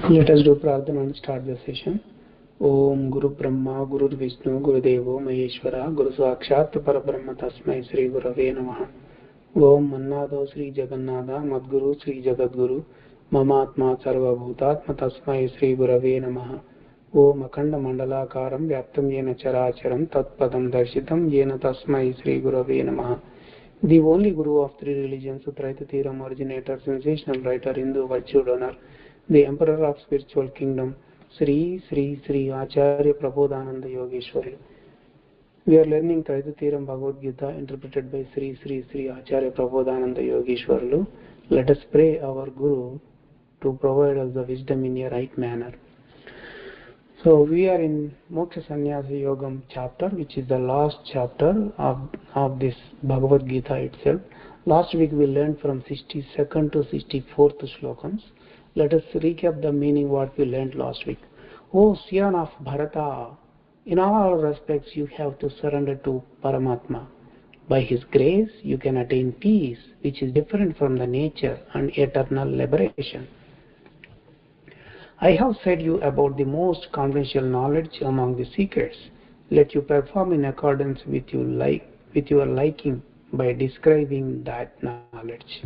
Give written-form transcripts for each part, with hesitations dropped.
Let us do Prarthana and start the session. Om Guru Brahma Guru Vishnu Guru Devo Maheshwara Guru Sakshat Parabrahma Tasmai Sri Gurave Namaha. Om Mannado Sri Jagannatha Madguru Sri Jagadguru Mamatma Sarvabhutatma Tasmai Sri Gurave Namaha. Om Akhanda Mandalakaram Vyaptam Yena Characharam Tatpadam Darshitam Yena Tasmai Sri Gurave Namaha. The only Guru of three religions, Sutraita Thiram originator, sensational writer, Hindu virtue donor, the Emperor of spiritual kingdom, Sri Sri Sri Acharya Prabodhananda Yogeshwari. We are learning Traita Thiram Bhagavad Gita interpreted by Sri Sri Sri Acharya Prabodhananda Yogeshwarlu. Let us pray our Guru to provide us the wisdom in a right manner. So we are in Moksha Sannyasa yogamu chapter, which is the last chapter of this Bhagavad Gita itself. Last week we learned from 62nd to 64th Shlokams. Let us recap the meaning what we learned last week. O son of Bharata, in all respects you have to surrender to Paramatma. By his grace you can attain peace, which is different from the nature and eternal liberation. I have said you about the most confidential knowledge among the secrets. Let you perform in accordance with your liking by describing that knowledge.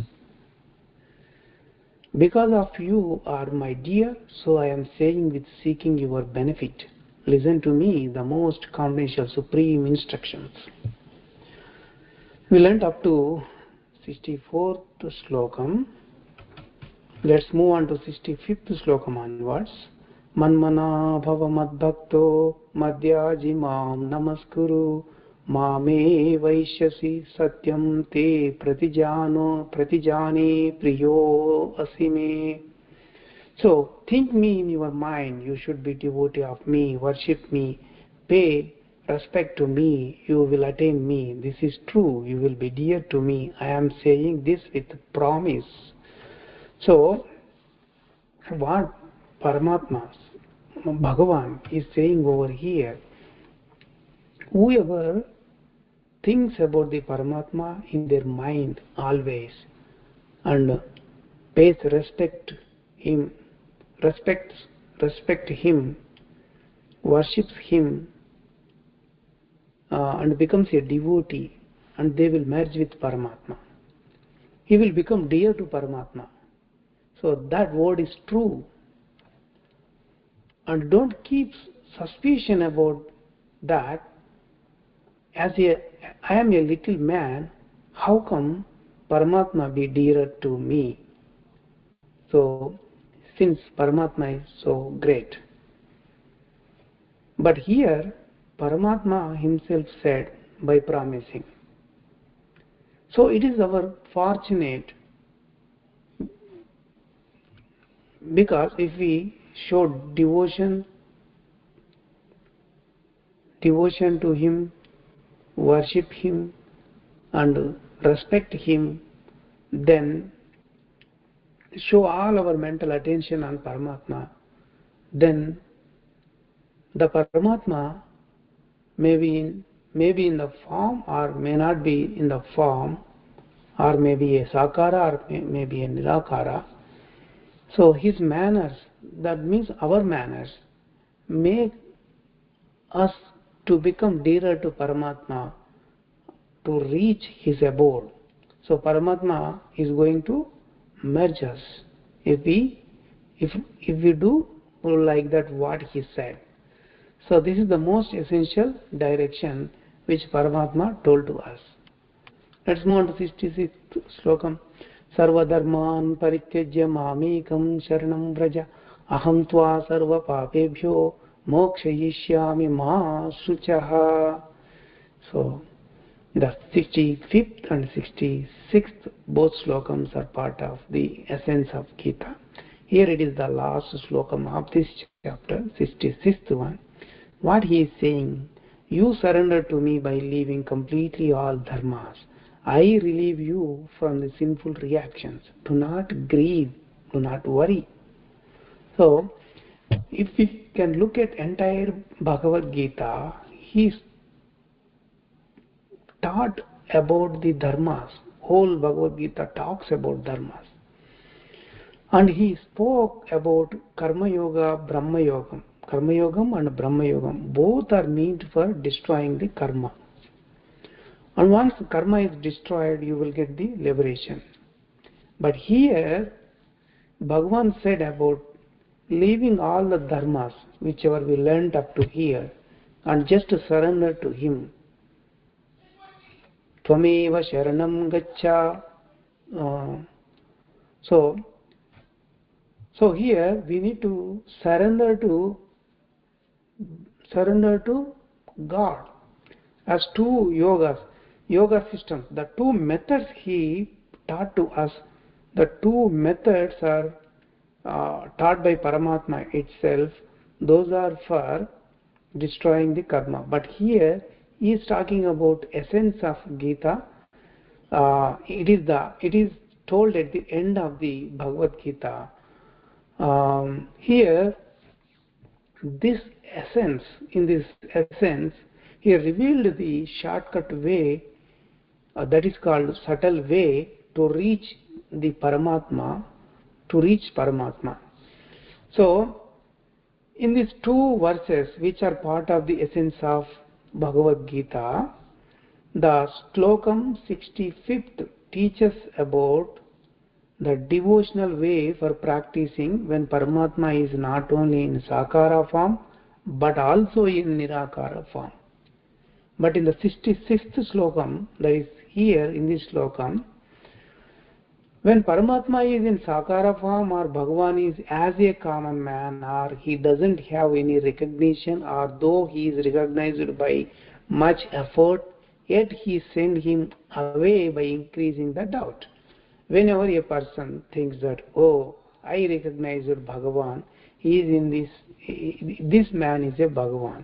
Because of you are my dear, so I am saying with seeking your benefit. Listen to me, the most confidential supreme instructions. We learnt up to 64th Shlokam. Let's move on to 65th Shlokam onwards. Manmana bhava madbhakto madhyaji mam namaskuru mame vaishyasi satyam te pratijane priyo asime. So think me in your mind, you should be devotee of me, worship me, pay respect to me, you will attain me. This is true, you will be dear to me. I am saying this with promise. So what Paramatma, Bhagavan is saying over here, whoever thinks about the Paramatma in their mind always and pays him, respects him, worships him, and becomes a devotee, and they will merge with Paramatma. He will become dear to Paramatma. So that word is true. And don't keep suspicion about that. I am a little man, how come Paramatma be dearer to me? So, since Paramatma is so great. But here, Paramatma himself said by promising. So it is our fortunate, because if we show devotion to him, worship him and respect him, then show all our mental attention on Paramatma, then the Paramatma may be in the form or may not be in the form, or maybe a Sakara or maybe a Nirakara. So his manners, that means our manners, make us to become dearer to Paramatma, to reach his abode. So Paramatma is going to merge us if we do like that what he said. So this is the most essential direction which Paramatma told to us. Let's move on to 66th Slokam. Sarva dharman parityajya mamekam sharanam vraja aham tva sarva papebhyo mokshayishyami ma suchaha. So the 65th and 66th, both slokams are part of the essence of Gita. Here it is the last slokam of this chapter, 66th one. What he is saying, you surrender to me by leaving completely all dharmas. I relieve you from the sinful reactions. Do not grieve, do not worry. So, if we can look at entire Bhagavad Gita, he taught about the dharmas. Whole Bhagavad Gita talks about dharmas. And he spoke about Karma Yoga, Brahma Yogam. Karma Yogam and Brahma Yogam both are meant for destroying the karma. And once karma is destroyed, you will get the liberation. But here, Bhagavan said about leaving all the dharmas, whichever we learnt up to here, and just to surrender to Him. Tvameva sharanam gaccha. Uh, so, so here we need to surrender to God. As two yoga systems, the two methods he taught to us, the two methods are taught by Paramatma itself. Those are for destroying the karma. But here he is talking about essence of Gita. It is told at the end of the Bhagavad Gita. Here, in this essence, he revealed the shortcut way, that is called subtle way to reach the Paramatma, to reach Paramatma. So, in these two verses, which are part of the essence of Bhagavad Gita, the Shlokamu 65th teaches about the devotional way for practicing when Paramatma is not only in Sakara form but also in Nirakara form. But in the 66th Slokam, that is here in this Slokam, when Paramatma is in Sakara form or Bhagavan is as a common man or he doesn't have any recognition or though he is recognized by much effort, yet he send him away by increasing the doubt. Whenever a person thinks that, oh, I recognize Bhagavan, he is in this man is a Bhagavan.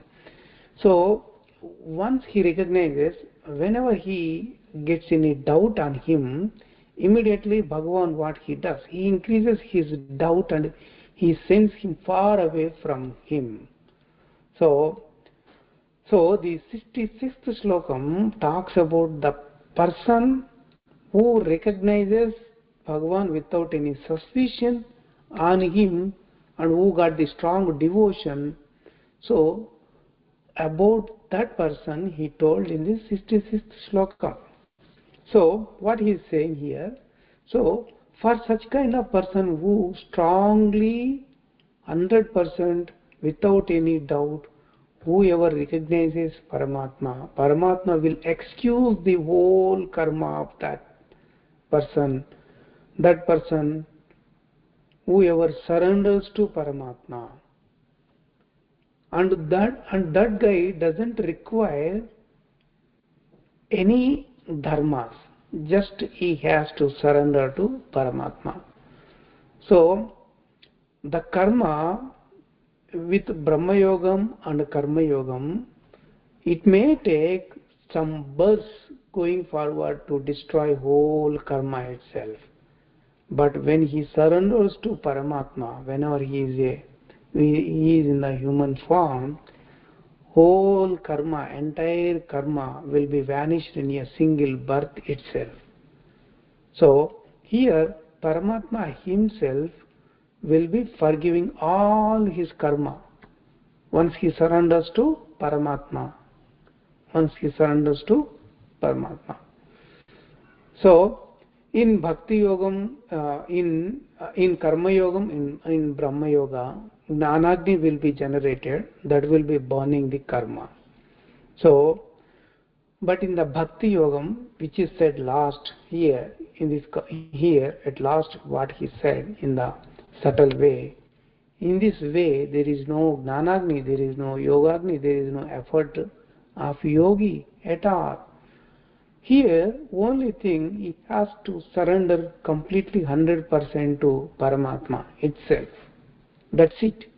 So, once he recognizes, whenever he gets any doubt on him, immediately Bhagavan what he does? He increases his doubt and he sends him far away from him. So the 66th Slokam talks about the person who recognizes Bhagavan without any suspicion on him and who got the strong devotion. So, about that person he told in the 66th Shloka. So, what he is saying here, so for such kind of person who strongly 100% without any doubt, whoever recognizes Paramatma, Paramatma will excuse the whole karma of person, that person, whoever surrenders to Paramatma. And that guy doesn't require any dharmas, just he has to surrender to Paramatma. So, the karma with Brahma Yogam and Karma Yogam, it may take some bursts going forward to destroy whole karma itself. But when he surrenders to Paramatma, whenever he is in the human form, whole karma, entire karma will be vanished in a single birth itself. So here Paramatma himself will be forgiving all his karma once he surrenders to Paramatma. Once he surrenders to Paramatma. So in Bhakti Yogam, in Karma Yogam, in Brahma Yoga, Gnanagni will be generated, that will be burning the karma. So, but in the Bhakti Yogam, which is said last here, here at last what he said in the subtle way, in this way there is no Gnanagni, there is no Yogagni, there is no effort of yogi at all. Here, only thing, he has to surrender completely 100% to Paramatma itself. That's it.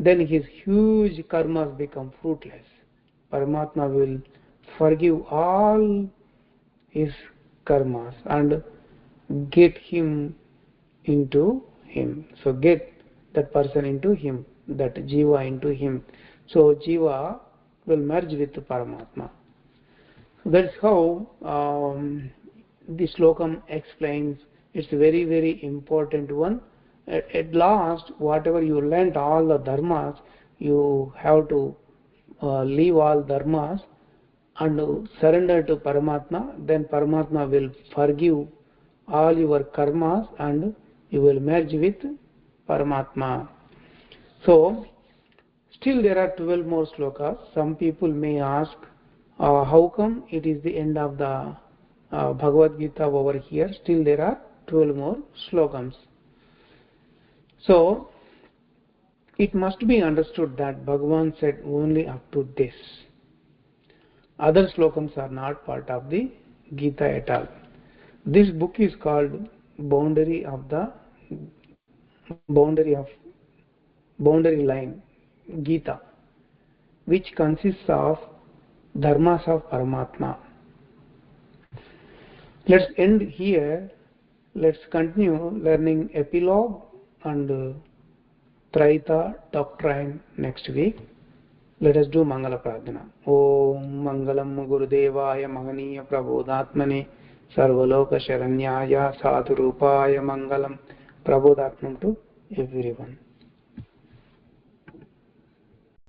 Then his huge karmas become fruitless. Paramatma will forgive all his karmas and get him into him. So get that person into him, that jiva into him. So jiva will merge with Paramatma. That's how the Slokam explains It's a very, very important one. At last, whatever you learnt, all the dharmas, you have to leave all dharmas and surrender to Paramatma. Then Paramatma will forgive all your karmas and you will merge with Paramatma. So, still there are 12 more slokas. Some people may ask, how come it is the end of the Bhagavad Gita over here? Still there are 12 more slokams. So, it must be understood that Bhagavan said only up to this. Other slokams are not part of the Gita at all. This book is called Boundary of Boundary Line, Gita, which consists of dharmas of Paramatma. Let's end here. Let's continue learning epilogue and Traita doctrine next week. Let us do Mangala Pradhana. Om Mangalam Gurudevaya Mahaniya Prabodhatmane Sarvaloka Sharanyaya Sadhurupaya Mangalam. Prabodhatmam to everyone.